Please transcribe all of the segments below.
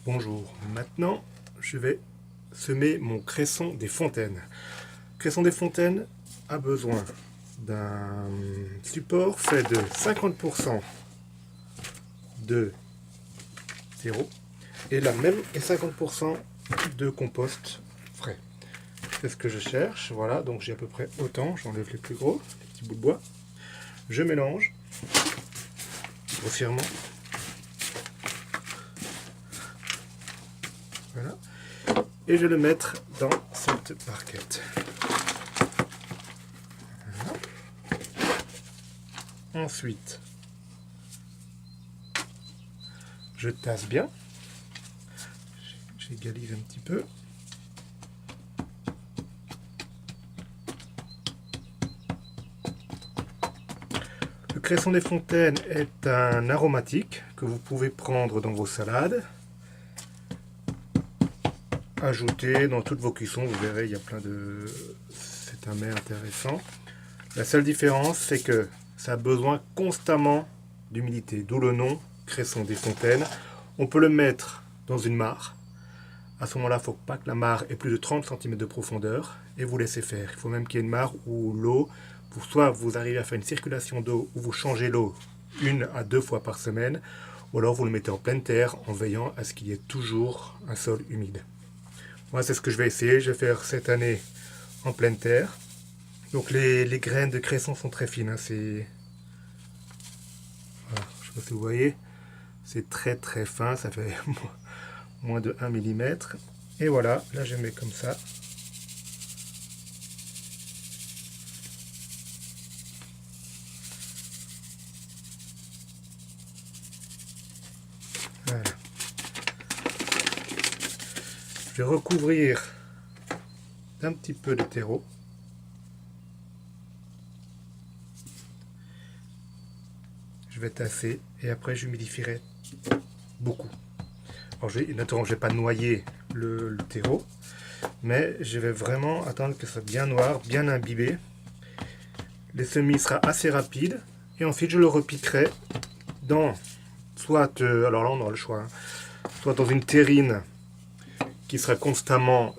Bonjour, maintenant je vais semer mon cresson des fontaines. Le cresson des fontaines a besoin d'un support fait de 50% de terreau et la même et 50% de compost frais. C'est ce que je cherche, voilà, donc j'ai à peu près autant, j'enlève les plus gros, les petits bouts de bois. Je mélange grossièrement. Voilà. Et je vais le mettre dans cette barquette. Voilà. Ensuite, je tasse bien. J'égalise un petit peu. Le cresson des fontaines est un aromatique que vous pouvez prendre dans vos salades. Ajouter dans toutes vos cuissons, vous verrez, il y a plein de... C'est un mets intéressant. La seule différence, c'est que ça a besoin constamment d'humidité, d'où le nom cresson des fontaines. On peut le mettre dans une mare. À ce moment-là, il ne faut pas que la mare ait plus de 30 cm de profondeur et vous laissez faire. Il faut même qu'il y ait une mare où l'eau, soit vous arrivez à faire une circulation d'eau où vous changez l'eau 1 à 2 fois par semaine, ou alors vous le mettez en pleine terre en veillant à ce qu'il y ait toujours un sol humide. Moi, c'est ce que je vais essayer. Je vais faire cette année en pleine terre. Donc les graines de cresson sont très fines. Hein. C'est, voilà, je ne sais pas si vous voyez, c'est très très fin. Ça fait moins de 1 mm. Et voilà, là je mets comme ça. Voilà. Je vais recouvrir d'un petit peu de terreau. Je vais tasser et après j'humidifierai beaucoup. Alors naturellement, je ne vais pas noyer le terreau, mais je vais vraiment attendre que ce soit bien noir, bien imbibé. Le semis sera assez rapide et ensuite je le repiquerai dans soit, alors là on aura le choix, hein, soit dans une terrine qui sera constamment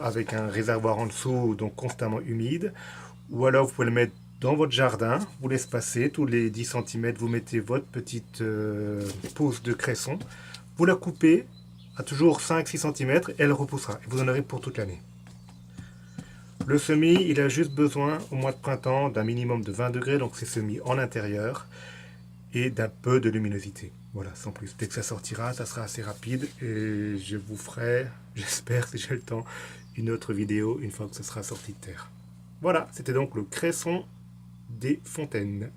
avec un réservoir en dessous, donc constamment humide, ou alors vous pouvez le mettre dans votre jardin, vous l'espacez, tous les 10 cm, vous mettez votre petite pousse de cresson, vous la coupez à toujours 5-6 cm et elle repoussera, et vous en aurez pour toute l'année. Le semis, il a juste besoin au mois de printemps d'un minimum de 20 degrés, donc c'est semis en intérieur, et d'un peu de luminosité. Voilà, sans plus. Dès que ça sortira, ça sera assez rapide et je vous ferai, j'espère si j'ai le temps, une autre vidéo une fois que ce sera sorti de terre. Voilà, c'était donc le cresson des fontaines.